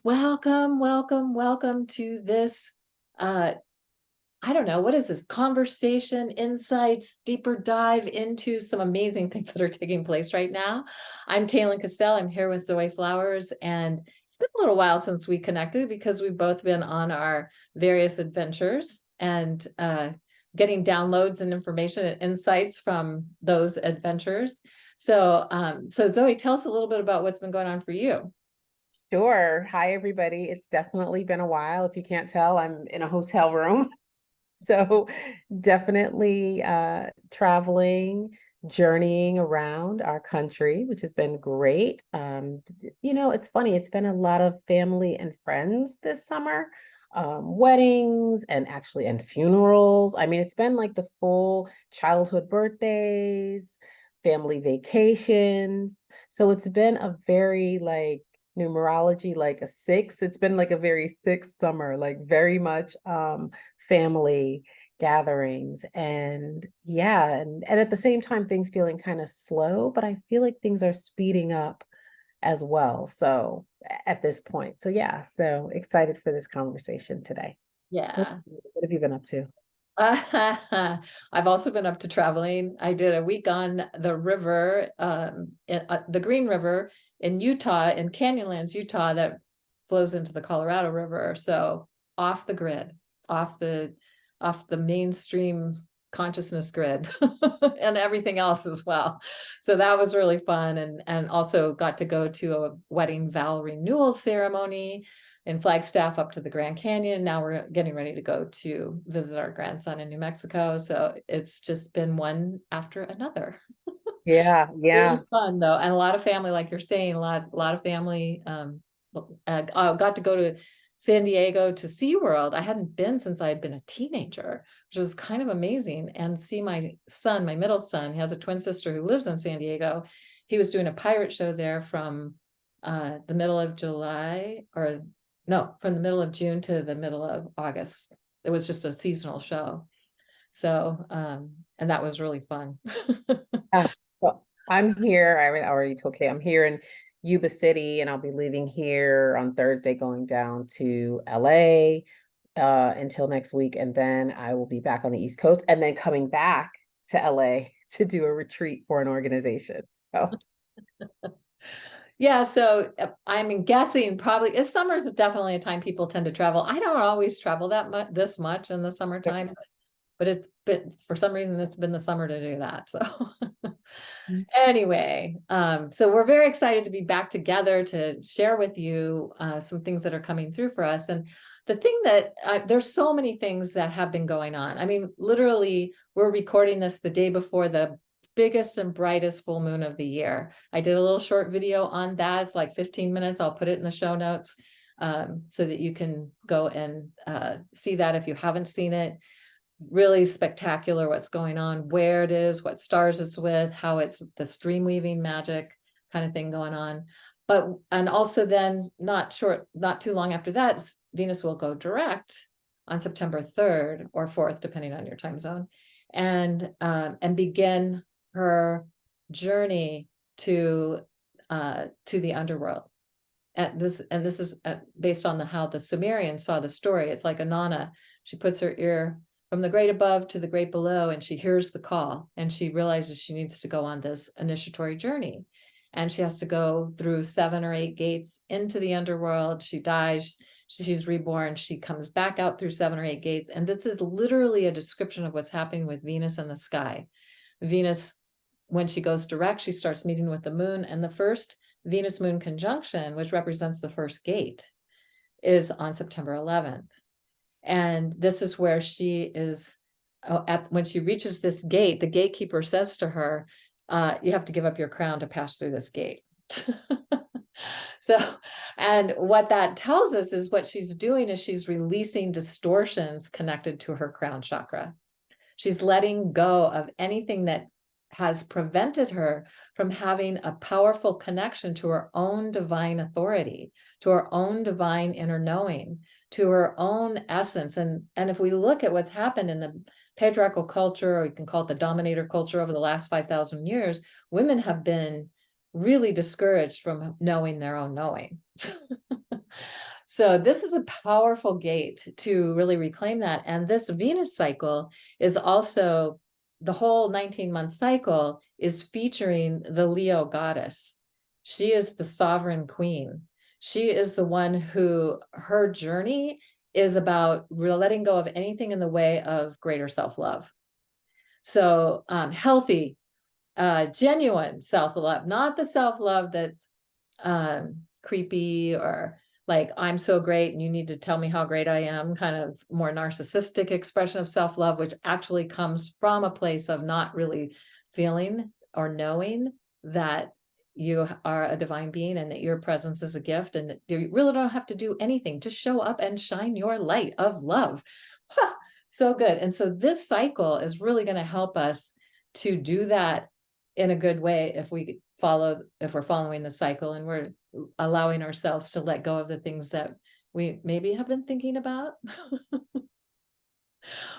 Welcome, welcome, welcome to this. I don't know, what is this? Conversation, insights, deeper dive into some amazing things that are taking place right now. I'm Kaylin Castell. I'm here with Zoe Flowers, and it's been a little while since we connected because we've both been on our various adventures and getting downloads and information and insights from those adventures. So Zoe, tell us a little bit about what's been going on for you. Sure. Hi, everybody. It's definitely been a while. If you can't tell, I'm in a hotel room. So definitely traveling, journeying around our country, which has been great. It's funny, it's been a lot of family and friends this summer, weddings and funerals. I mean, it's been like the full childhood birthdays, family vacations. So it's been a very like numerology, like a six. It's been like a very six summer, like very much family gatherings and yeah, and at the same time things feeling kind of slow, but I feel like things are speeding up as well. So at this point. So yeah, so excited for this conversation today. What, Yeah. what have you been up to? I've also been up to traveling. I did a week on the river, the Green River in Utah, in Canyonlands, Utah, that flows into the Colorado River. So off the grid, off the off the mainstream consciousness grid and everything else as well. So that was really fun, and also got to go to a wedding vow renewal ceremony in Flagstaff up to the Grand Canyon. Now we're getting ready to go to visit our grandson in New Mexico. So it's just been one after another. Yeah, Really yeah. fun though, and a lot of family, like you're saying, a lot of family. I got to go to San Diego to SeaWorld. I hadn't been since I had been a teenager, which was kind of amazing. And see my son, my middle son, he has a twin sister who lives in San Diego. He was doing a pirate show there from the middle of July, or no, from the middle of June to the middle of August. It was just a seasonal show. So, and that was really fun. So I'm here. I already told Kay I'm here in Yuba City, and I'll be leaving here on Thursday, going down to LA until next week, and then I will be back on the East Coast, and then coming back to LA to do a retreat for an organization. So Yeah, so I'm guessing probably summer's definitely a time people tend to travel. I don't always travel that much, this much in the summertime, but it's been, for some reason it's been the summer to do that. So anyway, so we're very excited to be back together to share with you some things that are coming through for us. And the thing that there's so many things that have been going on. I mean, literally, we're recording this the day before the biggest and brightest full moon of the year. I did a little short video on that. It's like 15 minutes. I'll put it in the show notes so that you can go and see that if you haven't seen it. Really spectacular what's going on, where it is, what stars it's with, how it's this dream weaving magic kind of thing going on. But, and also then not too long after that, Venus will go direct on September 3rd or 4th, depending on your time zone, and begin her journey to the underworld. And this is based on how the Sumerians saw the story. It's like Anana. She puts her ear from the great above to the great below, and she hears the call, and she realizes she needs to go on this initiatory journey. And she has to go through 7 or 8 gates into the underworld. She dies, she's reborn, she comes back out through 7 or 8 gates. And this is literally a description of what's happening with Venus in the sky. Venus, when she goes direct, she starts meeting with the moon, and the first Venus moon conjunction, which represents the first gate, is on September 11th. And this is where she is when she reaches this gate, the gatekeeper says to her, you have to give up your crown to pass through this gate. So, and what that tells us is what she's doing is she's releasing distortions connected to her crown chakra. She's letting go of anything that has prevented her from having a powerful connection to her own divine authority, to her own divine inner knowing, to her own essence. And if we look at what's happened in the patriarchal culture, or you can call it the dominator culture, over the last 5,000 years, women have been really discouraged from knowing their own knowing. So this is a powerful gate to really reclaim that. And this Venus cycle is also, the whole 19-month cycle is featuring the Leo goddess. She is the sovereign queen. She is the one who, her journey is about letting go of anything in the way of greater self-love. So healthy, genuine self-love, not the self-love that's creepy or like, I'm so great and you need to tell me how great I am, kind of more narcissistic expression of self-love, which actually comes from a place of not really feeling or knowing that you are a divine being and that your presence is a gift and that you really don't have to do anything. Just show up and shine your light of love. So good. And so this cycle is really going to help us to do that in a good way if we're following the cycle and we're allowing ourselves to let go of the things that we maybe have been thinking about.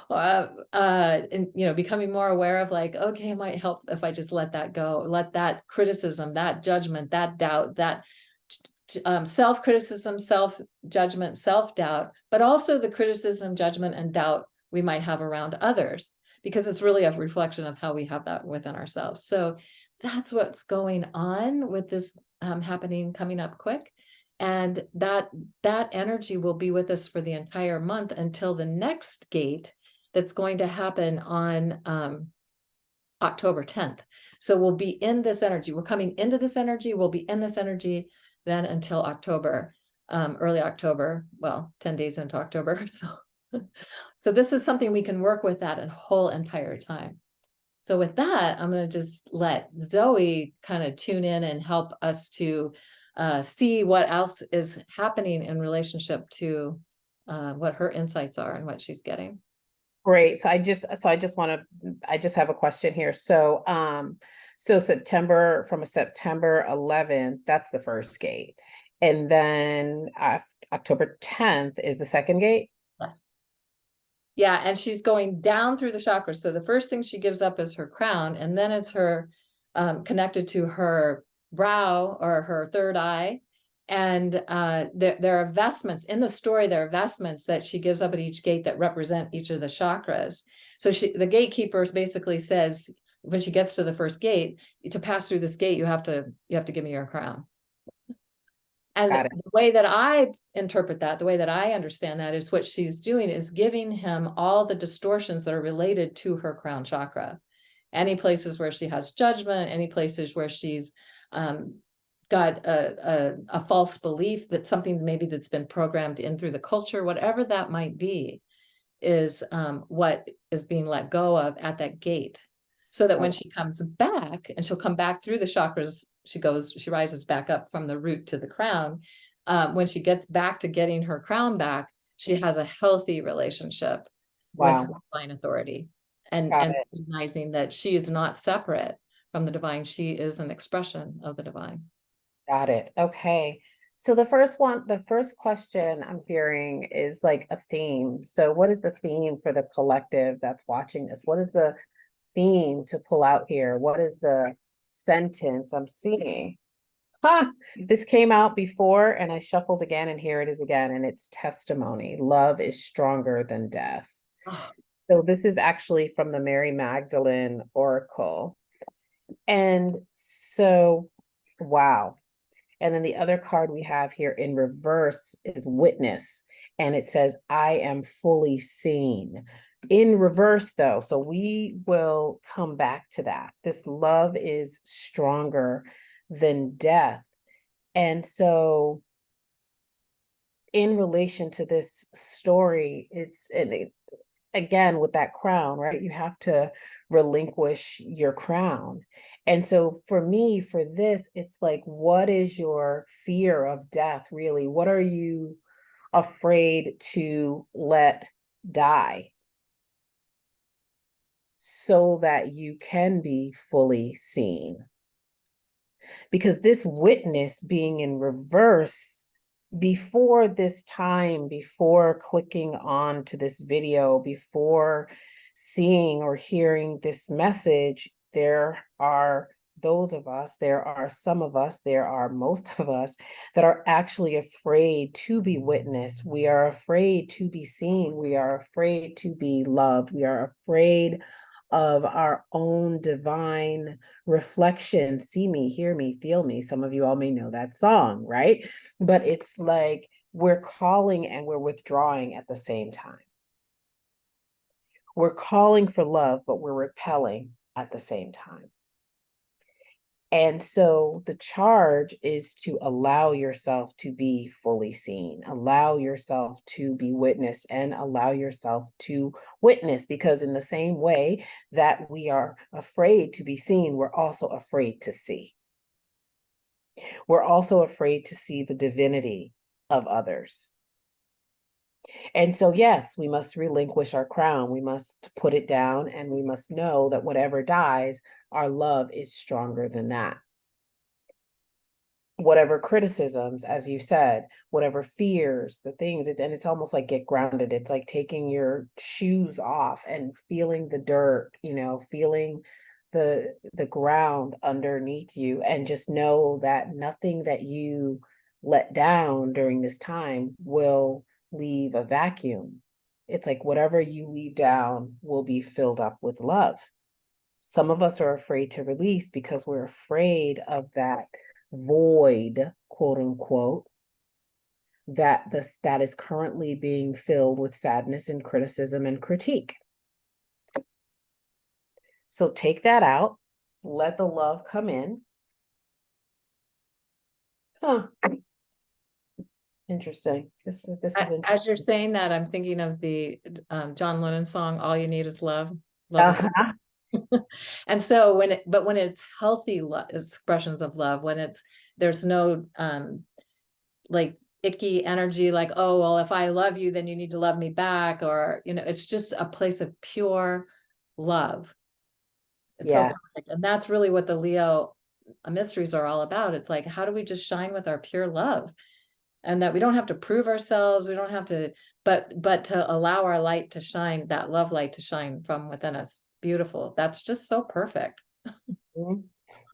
And becoming more aware of like, okay, it might help if I just let that go, let that criticism, that judgment, that doubt, that self-criticism, self-judgment, self-doubt, but also the criticism, judgment, and doubt we might have around others, because it's really a reflection of how we have that within ourselves. So that's what's going on with this happening, coming up quick. And that energy will be with us for the entire month until the next gate that's going to happen on October 10th. So we'll be in this energy. We're coming into this energy. We'll be in this energy then until October, early October, well, 10 days into October. So this is something we can work with that whole entire time. So with that, I'm going to just let Zoe kind of tune in and help us to see what else is happening in relationship to what her insights are and what she's getting. Great. So I just have a question here. So so from September 11th, that's the first gate. And then October 10th is the second gate. Yes. Yeah, and she's going down through the chakras. So the first thing she gives up is her crown, and then it's her connected to her brow or her third eye. And there are vestments in the story. There are vestments that she gives up at each gate that represent each of the chakras. So the gatekeeper basically says, when she gets to the first gate, to pass through this gate, you have to give me your crown. And the way that I interpret that, the way that I understand that, is what she's doing is giving him all the distortions that are related to her crown chakra. Any places where she has judgment, any places where she's got a false belief, that something maybe that's been programmed in through the culture, whatever that might be, is what is being let go of at that gate. So that when she comes back, and she'll come back through the chakras, she rises back up from the root to the crown. When she gets back to getting her crown back, she has a healthy relationship with her divine authority, and recognizing that she is not separate from the divine. She is an expression of the divine. Got it. Okay. So the first question I'm hearing is like a theme. So what is the theme for the collective that's watching this? What is the theme to pull out here? What is the sentence I'm seeing? This came out before and I shuffled again, and here it is again, and it's testimony. Love is stronger than death. So this is actually from the Mary Magdalene Oracle. And so, wow. And then the other card we have here in reverse is Witness, and it says, I am fully seen. In reverse, though, so we will come back to that. This love is stronger than death. And so in relation to this story, again, with that crown, right? You have to relinquish your crown. And so for me, for this, it's like, what is your fear of death, really? What are you afraid to let die so that you can be fully seen? Because this Witness being in reverse, before this time, before clicking on to this video, before seeing or hearing this message, there are those of us, there are some of us, there are most of us that are actually afraid to be witnessed. We are afraid to be seen. We are afraid to be loved. We are afraid of our own divine reflection. See me, hear me, feel me. Some of you all may know that song, right? But it's like we're calling and we're withdrawing at the same time. We're calling for love, but we're repelling at the same time. And so the charge is to allow yourself to be fully seen, allow yourself to be witnessed, and allow yourself to witness, because in the same way that we are afraid to be seen, we're also afraid to see. We're also afraid to see the divinity of others. And so, yes, we must relinquish our crown. We must put it down, and we must know that whatever dies, our love is stronger than that. Whatever criticisms, as you said, whatever fears, the things, and it's almost like get grounded. It's like taking your shoes off and feeling the dirt, feeling the ground underneath you, and just know that nothing that you let down during this time will leave a vacuum. It's like whatever you leave down will be filled up with love. Some of us are afraid to release because we're afraid of that void, quote unquote, that is currently being filled with sadness and criticism and critique. So take that out, let the love come in. Interesting. This is interesting. As you're saying that, I'm thinking of the John Lennon song, "All You Need Is Love." Love is and so when it's healthy expressions of love, when there's no like icky energy, like, oh, well, if I love you, then you need to love me back, or it's just a place of pure love. It's so perfect. And that's really what the Leo mysteries are all about. It's like, how do we just shine with our pure love? And that we don't have to prove ourselves. We don't have to, but to allow our light to shine, that love light to shine from within us. Beautiful. That's just so perfect.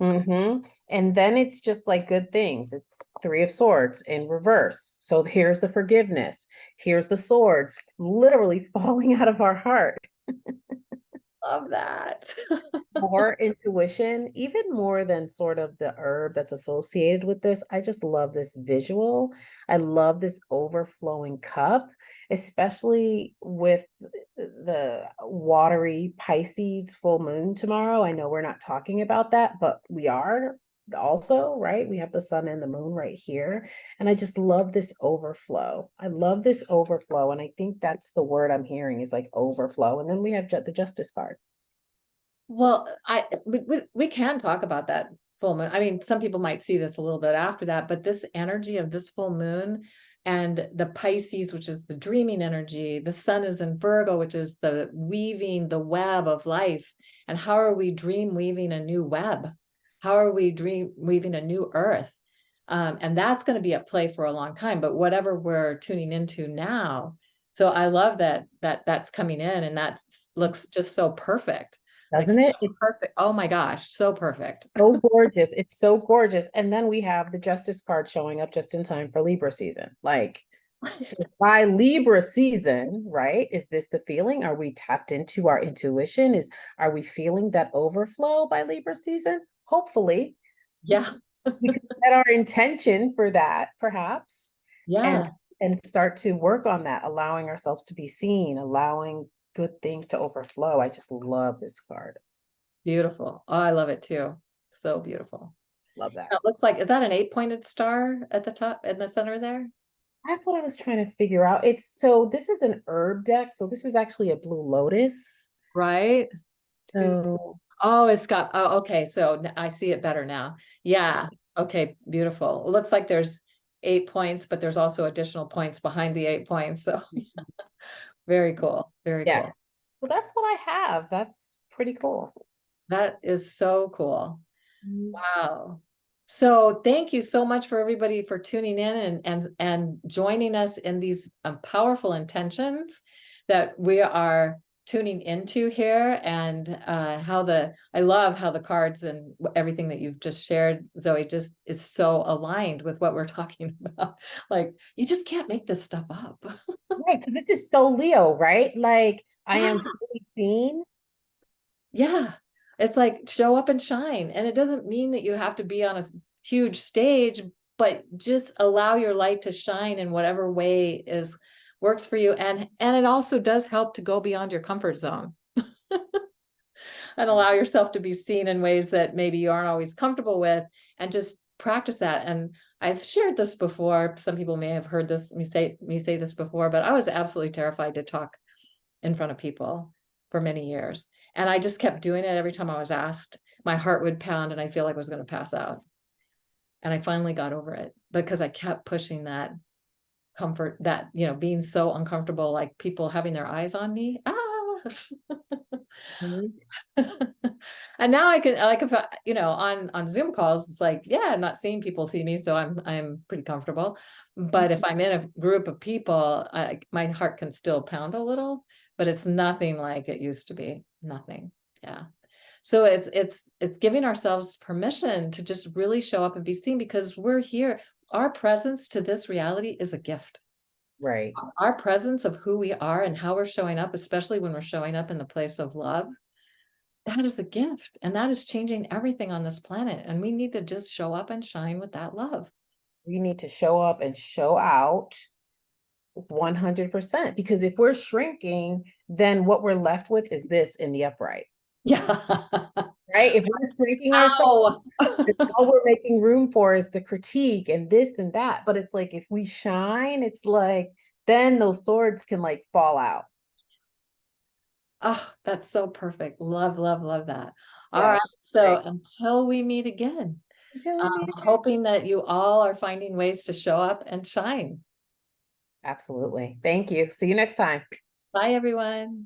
Mm-hmm. And then it's just like good things. It's Three of Swords in reverse. So here's the forgiveness. Here's the swords literally falling out of our heart. Love that. More intuition, even more than sort of the herb that's associated with this. I just love this visual. I love this overflowing cup, especially with the watery Pisces full moon tomorrow. I know we're not talking about that, but we are also, right? We have the sun and the moon right here. And I just love this overflow. I love this overflow. And I think that's the word I'm hearing is like overflow. And then we have the Justice card. Well, we can talk about that full moon. I mean, some people might see this a little bit after that, but this energy of this full moon and the Pisces, which is the dreaming energy, the sun is in Virgo, which is the weaving the web of life. And how are we dream weaving a new web? How are we dream weaving a new earth? And that's going to be at play for a long time, but whatever we're tuning into now. So I love that's coming in, and that looks just so perfect. Doesn't it? It's perfect. Oh my gosh, so perfect. So gorgeous. It's so gorgeous. And then we have the Justice card showing up just in time for Libra season. Like, so by Libra season, right? Is this the feeling? Are we tapped into our intuition? Are we feeling that overflow by Libra season? Hopefully. Yeah. We can set our intention for that, perhaps. Yeah. And start to work on that, allowing ourselves to be seen, allowing good things to overflow. I just love this card. Beautiful. Oh, I love it too. So beautiful. Love that. It looks like, is that an 8-pointed star at the top in the center there? That's what I was trying to figure out. This is an herb deck. So this is actually a blue lotus. Right. So, oh, it's got, oh, okay. So I see it better now. Yeah. Okay. Beautiful. It looks like there's 8 points, but there's also additional points behind the 8 points. So very cool. Very cool. So that's what I have. That's pretty cool. That is so cool. Wow. So thank you so much for everybody for tuning in and joining us in these powerful intentions that we are tuning into here, and I love how the cards and everything that you've just shared, Zoe, just is so aligned with what we're talking about. Like, you just can't make this stuff up. Right, because this is so Leo, right? Like I Yeah. am fully seen. Yeah. It's like show up and shine. And it doesn't mean that you have to be on a huge stage, but just allow your light to shine in whatever way is works for you. And it also does help to go beyond your comfort zone and allow yourself to be seen in ways that maybe you aren't always comfortable with, and just practice that. And I've shared this before. Some people may have heard me say this before, but I was absolutely terrified to talk in front of people for many years. And I just kept doing it every time I was asked. My heart would pound and I feel like I was going to pass out. And I finally got over it because I kept pushing that comfort, that, being so uncomfortable, like people having their eyes on me. Mhm. And now I can, like, if I, on Zoom calls, it's like, yeah, I'm not seeing people see me, so I'm pretty comfortable. But if I'm in a group of people, my heart can still pound a little, but it's nothing like it used to be. Nothing. Yeah. So it's giving ourselves permission to just really show up and be seen, because we're here. Our presence to this reality is a gift. Right. Our presence of who we are and how we're showing up, especially when we're showing up in the place of love, that is the gift, and that is changing everything on this planet. And we need to just show up and shine with that love. We need to show up and show out 100%, because if we're shrinking, then what we're left with is this in the upright, Yeah. right? If we're shrinking ourselves, Ow. all we're making room for is the critique and this and that. But it's like if we shine, it's like then those swords can like fall out. Oh, that's so perfect. Love, love, love that. All Yeah. right. So Great. until we meet again, Until we I'm meet again. hoping that you all are finding ways to show up and shine. Absolutely. Thank you. See you next time. Bye, everyone.